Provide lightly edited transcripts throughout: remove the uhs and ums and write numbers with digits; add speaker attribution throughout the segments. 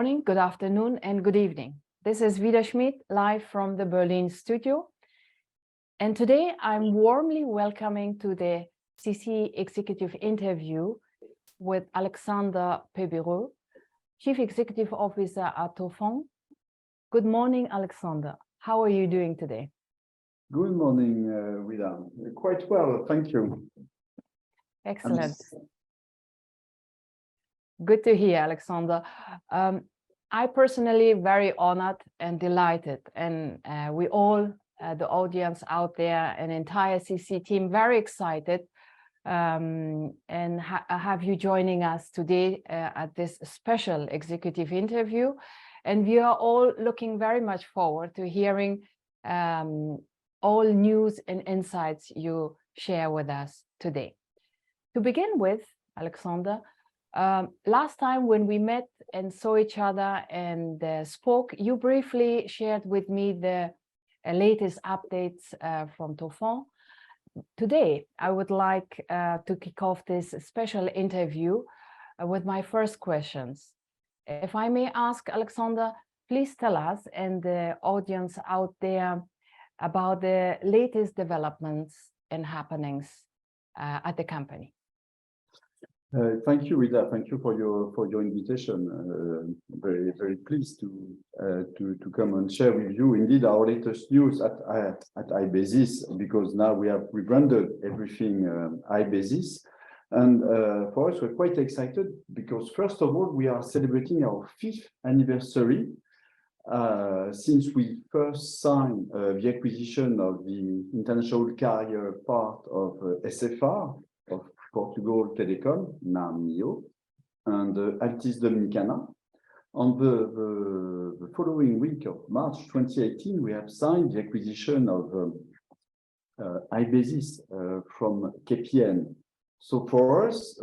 Speaker 1: morning, good afternoon, and good evening. This is Wida Schmidt, live from the Berlin studio. And today I'm warmly welcoming to the CC executive interview with Alexandre Pébereau, Chief Executive Officer at Taufin. Good morning, Alexandre. How are you doing today?
Speaker 2: Good morning, Wida. Quite well, thank you.
Speaker 1: Excellent. Good to hear, Alexandre. I personally very honored and delighted, and we all, the audience out there, an entire CC team, very excited and have you joining us today at this special executive interview. And we are all looking very much forward to hearing all news and insights you share with us today. To begin with, Alexandre, last time when we met and saw each other and spoke, you briefly shared with me the latest updates from Taufin. Today, I would like to kick off this special interview with my first questions. If I may ask, Alexandre, please tell us and the audience out there about the latest developments and happenings at the company.
Speaker 2: Thank you, Wida. Thank you for your invitation. Very pleased to come and share with you indeed our latest news at iBASIS, because now we have rebranded everything iBASIS. And for us, we're quite excited because first of all, we are celebrating our 5th anniversary since we first signed the acquisition of the international carrier part of SFR, of Portugal Telecom, now NEO, and Altice Dominicana. On the following week of March 2018, we have signed the acquisition of iBASIS from KPN. So for us,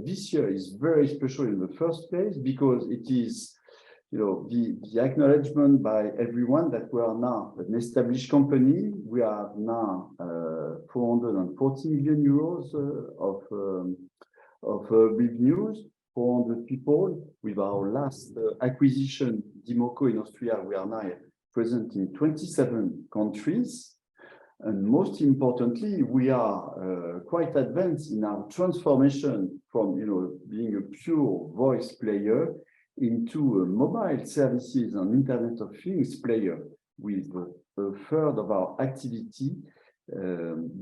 Speaker 2: this year is very special in the first place because it is, the acknowledgement by everyone that we are now an established company. We are now 440 million euros of revenues, 400 people. With our last acquisition, Dimoco in Austria, we are now present in 27 countries. And most importantly, we are quite advanced in our transformation from being a pure voice player into a mobile services and Internet of Things player, with a third of our activity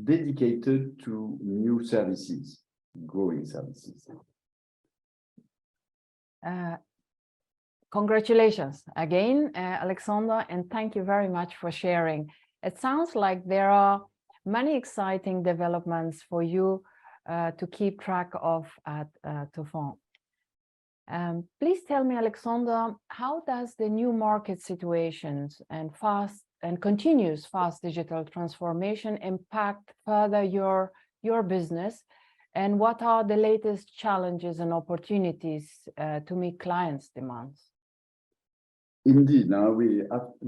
Speaker 2: dedicated to new services, growing services.
Speaker 1: Congratulations again, Alexandre, and thank you very much for sharing. It sounds like there are many exciting developments for you to keep track of at Taufin. Please tell me, Alexandre, how does the new market situations and continuous fast digital transformation impact further your business, and what are the latest challenges and opportunities to meet clients' demands?
Speaker 2: Indeed, now we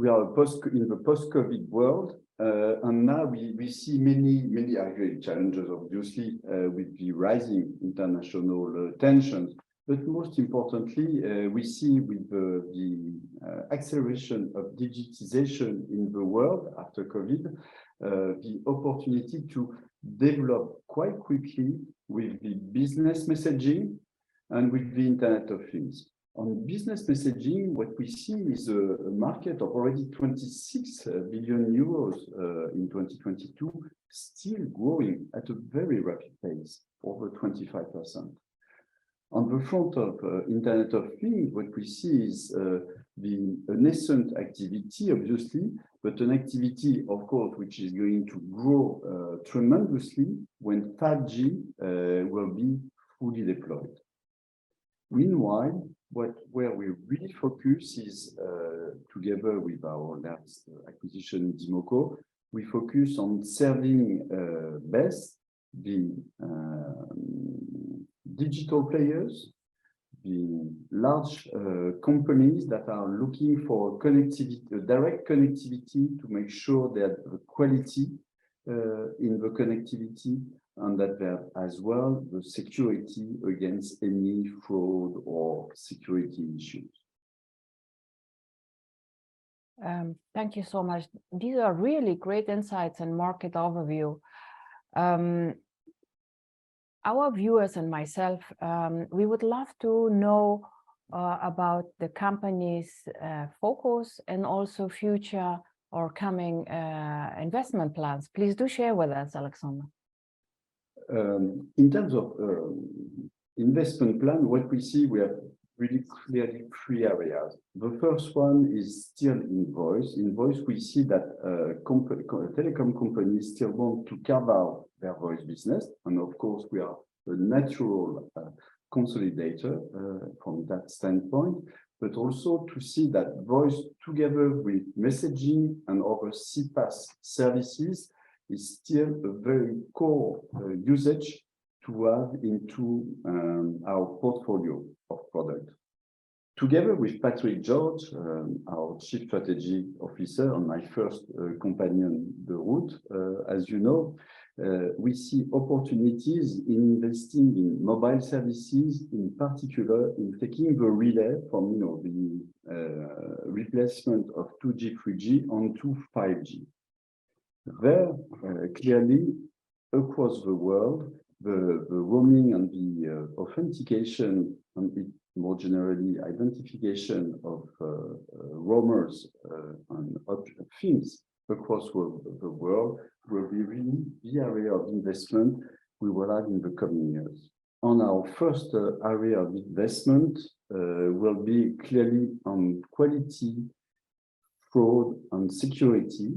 Speaker 2: are in the post-COVID world, and now we see many actually challenges, obviously, with the rising international tensions. But most importantly, we see with the acceleration of digitization in the world after COVID, the opportunity to develop quite quickly with the business messaging and with the Internet of Things. On business messaging, what we see is a market of already 26 billion euros in 2022, still growing at a very rapid pace, over 25%. On the front of Internet of Things, what we see is the nascent activity, obviously, but an activity, of course, which is going to grow tremendously when 5G will be fully deployed. Meanwhile, where we really focus is, together with our last acquisition, Dimoco, we focus on serving best the digital players, the large companies that are looking for connectivity, direct connectivity, to make sure that the quality in the connectivity, and that there as well the security against any fraud or security issues.
Speaker 1: Thank you so much. These are really great insights and market overview. Our viewers and myself, we would love to know about the company's focus and also future or coming investment plans. Please do share with us, Alexandre.
Speaker 2: In terms of investment plan, what we see, we have really clearly three areas. The first one is still invoice. Invoice, we see that telecom companies still want to carve out their voice business. And of course, we are a natural consolidator from that standpoint, but also to see that voice together with messaging and other CPaaS services is still a very core usage to have into our portfolio of product. Together with Patrick George, our Chief Strategy Officer and my first companion, the route, as you know, we see opportunities in investing in mobile services, in particular in taking the relay from the replacement of 2G, 3G onto 5G. There, clearly, across the world, the roaming and the authentication and more generally identification of roamers and things across the world will be really the area of investment we will have in the coming years. On our first area of investment will be clearly on quality, fraud, and security,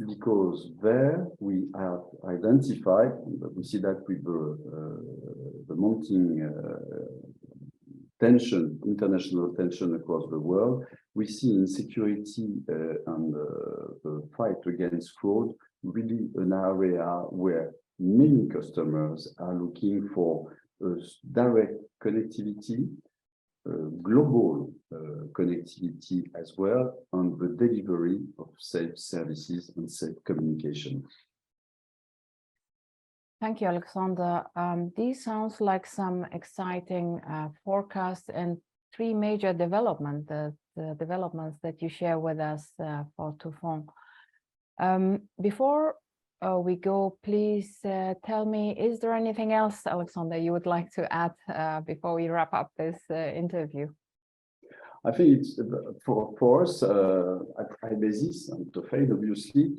Speaker 2: because there we have identified, we see that with the mounting tension, international tension across the world, we see in security and the fight against fraud really an area where many customers are looking for direct connectivity, global connectivity as well, and the delivery of safe services and safe communication.
Speaker 1: Thank you, Alexandre. These sounds like some exciting forecasts and three major developments that you share with us for Tufon. Before we go, please tell me, is there anything else, Alexandre, you would like to add before we wrap up this interview?
Speaker 2: I think it's for us at iBASIS and Tufon, obviously,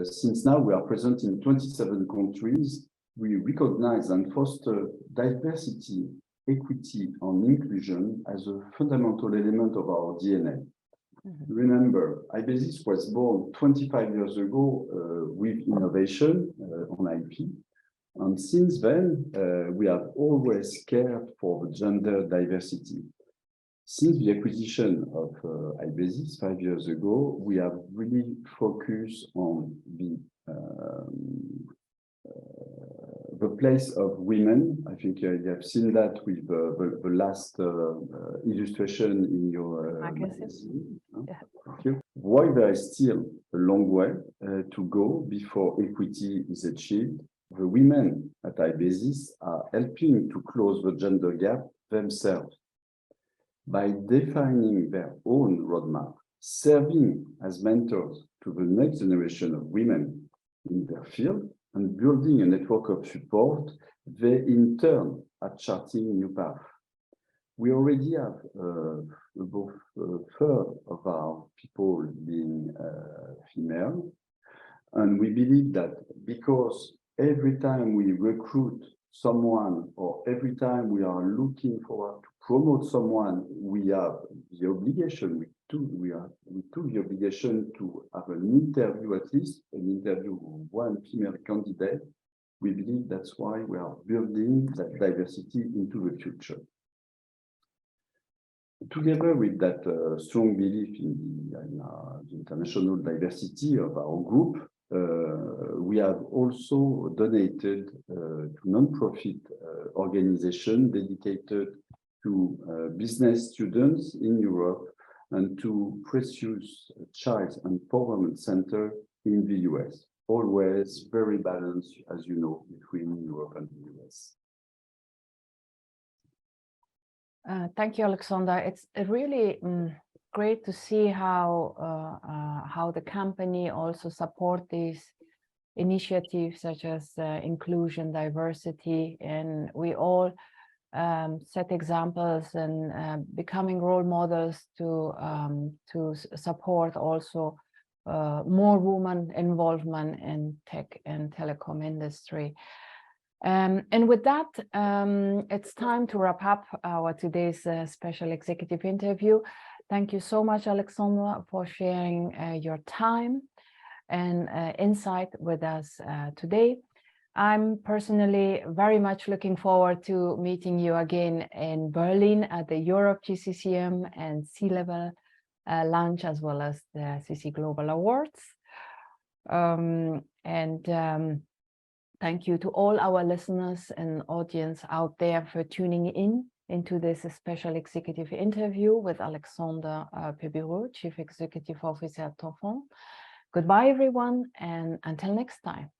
Speaker 2: since now we are present in 27 countries, we recognize and foster diversity, equity, and inclusion as a fundamental element of our DNA. Mm-hmm. Remember, iBASIS was born 25 years ago with innovation on IP. And since then, we have always cared for the gender diversity. Since the acquisition of iBASIS 5 years ago, we have really focused on the place of women. I think you have seen that with the last illustration in your magazine. Yeah. Thank you. While there is still a long way to go before equity is achieved, the women at iBASIS are helping to close the gender gap themselves by defining their own roadmap, serving as mentors to the next generation of women in their field, and building a network of support. They in turn are charting new paths. We already have above a third of our people being female, and we believe that because every time we recruit someone or every time we are looking forward to promote someone, we have the obligation, we took the obligation to have an interview, at least an interview with one female candidate. We believe that's why we are building that diversity into the future. Together with that strong belief in the international diversity of our group, we have also donated to non-profit organization dedicated to business students in Europe and to Precious Child Empowerment Center in the US. Always very balanced, as you know, between Europe and the US.
Speaker 1: Thank you, Alexandre. It's really great to see how the company also support these initiatives such as inclusion, diversity, and we all set examples and becoming role models to support also more women involvement in tech and telecom industry. And with that, it's time to wrap up our today's special executive interview. Thank you so much, Alexandre, for sharing your time and insight with us today. I'm personally very much looking forward to meeting you again in Berlin at the Europe GCCM and C-Level launch, as well as the CC Global Awards. Thank you to all our listeners and audience out there for tuning into this special executive interview with Alexandre Pébereau, Chief Executive Officer at Tofon. Goodbye, everyone, and until next time.